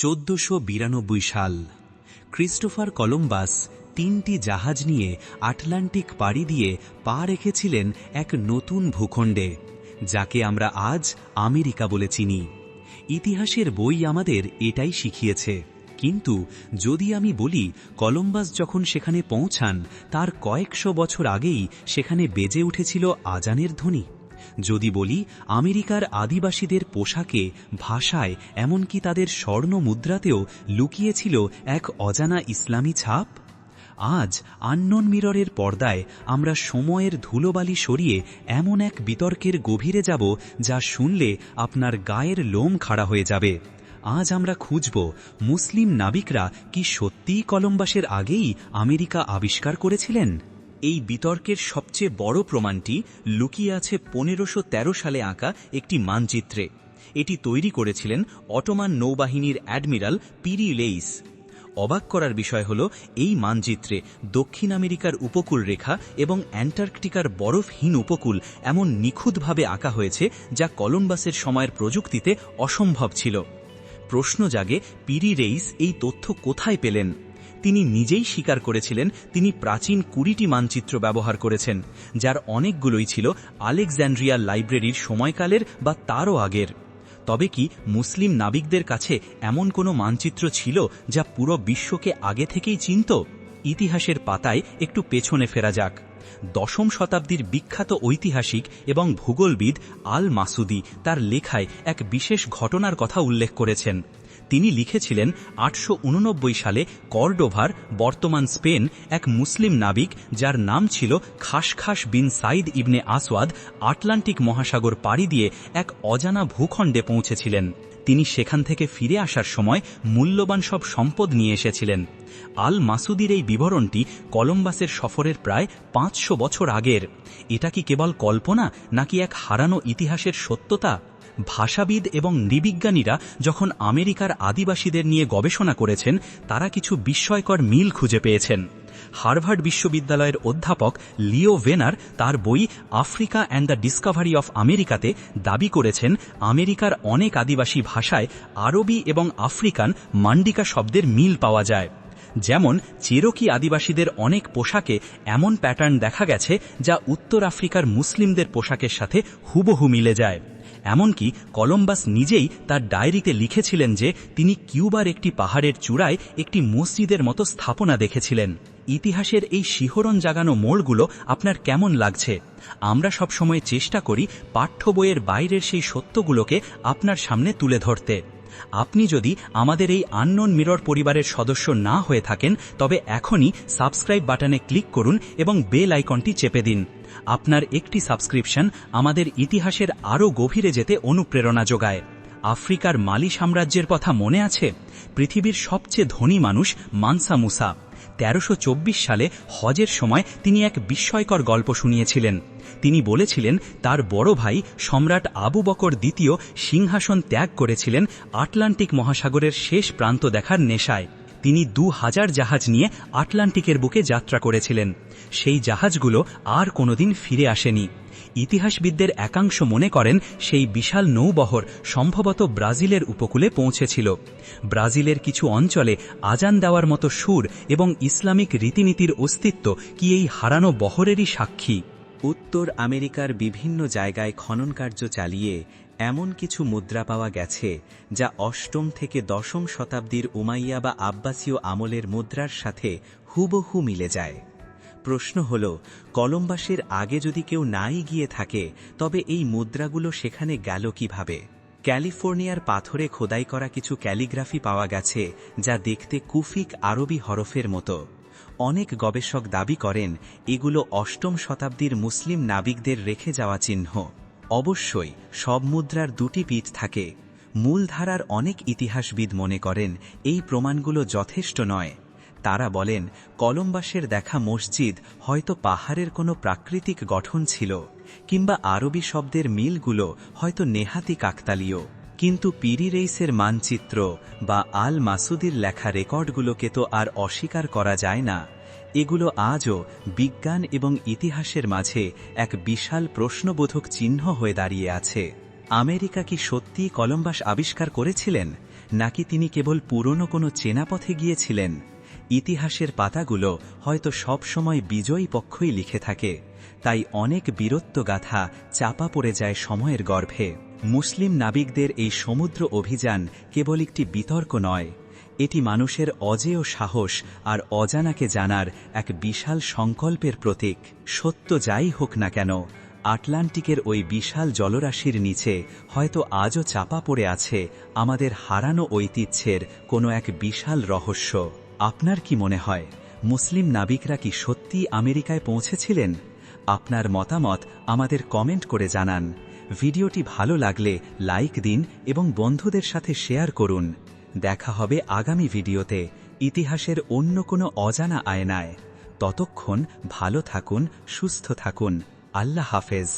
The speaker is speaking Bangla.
1492 সাল ক্রিস্টোফার কলম্বাস 3টি জাহাজ নিয়ে আটলান্টিক পাড়ি দিয়ে পা রেখেছিলেন এক নতুন ভূখণ্ডে, যাকে আমরা আজ আমেরিকা বলে চিনি। ইতিহাসের বই আমাদের এটাই শিখিয়েছে। কিন্তু যদি আমি বলি কলম্বাস যখন সেখানে পৌঁছান তার কয়েকশো বছর আগেই সেখানে বেজে উঠেছিল আজানের ধ্বনি, যদি বলি আমেরিকার আদিবাসীদের পোশাকে, ভাষায়, এমনকি তাদের স্বর্ণ মুদ্রাতেও লুকিয়েছিল এক অজানা ইসলামী ছাপ, আজ আননোন মিররের পর্দায় আমরা সময়ের ধুলোবালি সরিয়ে এমন এক বিতর্কের গভীরে যাব যা শুনলে আপনার গায়ের লোম খাড়া হয়ে যাবে। আজ আমরা খুঁজব মুসলিম নাবিকরা কি সত্যিই কলম্বাসের আগেই আমেরিকা আবিষ্কার করেছিলেন। এই বিতর্কের সবচেয়ে বড় প্রমাণটি লুকিয়ে আছে 1513 সালে আঁকা একটি মানচিত্রে। এটি তৈরি করেছিলেন অটোমান নৌবাহিনীর অ্যাডমিরাল পিরি লেইস। অবাক করার বিষয় হল, এই মানচিত্রে দক্ষিণ আমেরিকার উপকূল রেখা এবং অ্যান্টার্কটিকার বরফহীন উপকূল এমন নিখুঁতভাবে আঁকা হয়েছে যা কলম্বাসের সময়ের প্রযুক্তিতে অসম্ভব ছিল। প্রশ্ন জাগে, পিরি লেইস এই তথ্য কোথায় পেলেন? তিনি নিজেই স্বীকার করেছিলেন তিনি প্রাচীন 20টি মানচিত্র ব্যবহার করেছেন, যার অনেকগুলোই ছিল আলেকজান্ড্রিয়া লাইব্রেরির সময়কালের বা তারও আগের। তবে কি মুসলিম নাবিকদের কাছে এমন কোনো মানচিত্র ছিল যা পুরো বিশ্বকে আগে থেকেই চিনত? ইতিহাসের পাতায় একটু পেছনে ফেরা যাক। 10ম শতাব্দীর বিখ্যাত ঐতিহাসিক এবং ভূগোলবিদ আল মাসুদি তার লেখায় এক বিশেষ ঘটনার কথা উল্লেখ করেছেন। তিনি লিখেছিলেন 889 সালে কর্ডোভার, বর্তমান স্পেন, এক মুসলিম নাবিক যার নাম ছিল খাসখাস বিন সাইদ ইবনে আসওয়াদ আটলান্টিক মহাসাগর পাড়ি দিয়ে এক অজানা ভূখণ্ডে পৌঁছেছিলেন। তিনি সেখান থেকে ফিরে আসার সময় মূল্যবান সব সম্পদ নিয়ে এসেছিলেন। আল মাসুদির এই বিবরণটি কলম্বাসের সফরের প্রায় 500 বছর আগের। এটা কি কেবল কল্পনা, নাকি এক হারানো ইতিহাসের সত্যতা? ভাষাবিদ এবং নৃবিজ্ঞানীরা যখন আমেরিকার আদিবাসীদের নিয়ে গবেষণা করেছেন, তারা কিছু বিস্ময়কর মিল খুঁজে পেয়েছেন। হার্ভার্ড বিশ্ববিদ্যালয়ের অধ্যাপক লিও ভেনার তার বই Africa and the Discovery of আমেরিকাতে দাবি করেছেন আমেরিকার অনেক আদিবাসী ভাষায় আরবি এবং আফ্রিকান মান্ডিকা শব্দের মিল পাওয়া যায়। যেমন চেরোকি আদিবাসীদের অনেক পোশাকে এমন প্যাটার্ন দেখা গেছে যা উত্তর আফ্রিকার মুসলিমদের পোশাকের সাথে হুবহু মিলে যায়। এমনকি কলম্বাস নিজেই তার ডায়েরিতে লিখেছিলেন যে তিনি কিউবার একটি পাহাড়ের চূড়ায় একটি মসজিদের মতো স্থাপনা দেখেছিলেন। ইতিহাসের এই শিহরণ জাগানো মোড়গুলো আপনার কেমন লাগছে? আমরা সবসময় চেষ্টা করি পাঠ্য বইয়ের বাইরের সেই সত্যগুলোকে আপনার সামনে তুলে ধরতে। আপনি যদি আমাদের এই আননোন মিরর পরিবারের সদস্য না হয়ে থাকেন, তবে এখনই সাবস্ক্রাইব বাটনে ক্লিক করুন এবং বেল আইকনটি চেপে দিন। আপনার একটি সাবস্ক্রিপশন আমাদের ইতিহাসের আরও গভীরে যেতে অনুপ্রেরণা যোগায়। আফ্রিকার মালি সাম্রাজ্যের কথা মনে আছে? পৃথিবীর সবচেয়ে ধনী মানুষ মানসা মুসা 1324 সালে হজের সময় তিনি এক বিস্ময়কর গল্প শুনিয়েছিলেন। তিনি বলেছিলেন তার বড় ভাই সম্রাট আবু বকর দ্বিতীয় সিংহাসন ত্যাগ করেছিলেন আটলান্টিক মহাসাগরের শেষ প্রান্ত দেখার নেশায়। তিনি 2000 জাহাজ নিয়ে আটলান্টিকের বুকে যাত্রা করেছিলেন। সেই জাহাজগুলো আর কোনোদিন ফিরে আসেনি। ইতিহাসবিদদের একাংশ মনে করেন সেই বিশাল নৌবহর সম্ভবত ব্রাজিলের উপকূলে পৌঁছেছিল। ব্রাজিলের কিছু অঞ্চলে আজান দেওয়ার মতো সুর এবং ইসলামিক রীতিনীতির অস্তিত্ব কি এই হারানো বহরেরই সাক্ষী? উত্তর আমেরিকার বিভিন্ন জায়গায় খনন কার্য চালিয়ে এমন কিছু মুদ্রা পাওয়া গেছে যা 8ম থেকে 10ম শতাব্দীর উমাইয়া বা আব্বাসীয় আমলের মুদ্রার সাথে হুবহু মিলে যায়। প্রশ্ন হল, কলম্বাসের আগে যদি কেউ নাই গিয়ে থাকে, তবে এই মুদ্রাগুলো সেখানে গেল কিভাবে? ক্যালিফোর্নিয়ার পাথরে খোদাই করা কিছু ক্যালিগ্রাফি পাওয়া গেছে যা দেখতে কুফিক আরবি হরফের মতো। অনেক গবেষক দাবি করেন এগুলো 8ম শতাব্দীর মুসলিম নাবিকদের রেখে যাওয়া চিহ্ন। অবশ্যই সব মুদ্রার দুটি পিঠ থাকে। মূলধারার অনেক ইতিহাসবিদ মনে করেন এই প্রমাণগুলো যথেষ্ট নয়। তারা বলেন কলম্বাসের দেখা মসজিদ হয়তো পাহাড়ের কোনো প্রাকৃতিক গঠন ছিল, কিংবা আরবি শব্দের মিলগুলো হয়তো নেহাতি কাকতালীয়। কিন্তু পিরি লেইসের মানচিত্র বা আল মাসুদির লেখা রেকর্ডগুলোকে তো আর অস্বীকার করা যায় না। এগুলো আজও বিজ্ঞান এবং ইতিহাসের মাঝে এক বিশাল প্রশ্নবোধক চিহ্ন হয়ে দাঁড়িয়ে আছে। আমেরিকা কি সত্যিই কলম্বাস আবিষ্কার করেছিলেন, নাকি তিনি কেবল পুরনো কোনো চেনা পথে গিয়েছিলেন? ইতিহাসের পাতাগুলো হয়তো সবসময় বিজয়ী পক্ষই লিখে থাকে, তাই অনেক বীরত্বগাথা চাপা পড়ে যায় সময়ের গর্ভে। মুসলিম নাবিকদের এই সমুদ্র অভিযান কেবল একটি বিতর্ক নয়, এটি মানুষের অজেয় সাহস আর অজানাকে জানার এক বিশাল সংকল্পের প্রতীক। সত্য যাই হোক না কেন, আটলান্টিকের ওই বিশাল জলরাশির নিচে হয়তো আজও চাপা পড়ে আছে আমাদের হারানো ঐতিহ্যের কোনো এক বিশাল রহস্য। আপনার কি মনে হয়, মুসলিম নাবিকরা কি সত্যিই আমেরিকায় পৌঁছেছিলেন? আপনার মতামত আমাদের কমেন্ট করে জানান। ভিডিওটি ভালো লাগলে লাইক দিন এবং বন্ধুদের সাথে শেয়ার করুন। দেখা হবে আগামী ভিডিওতে ইতিহাসের অন্য কোনো অজানা আয়নায়। ততক্ষণ ভালো থাকুন, সুস্থ থাকুন। আল্লাহ হাফেজ।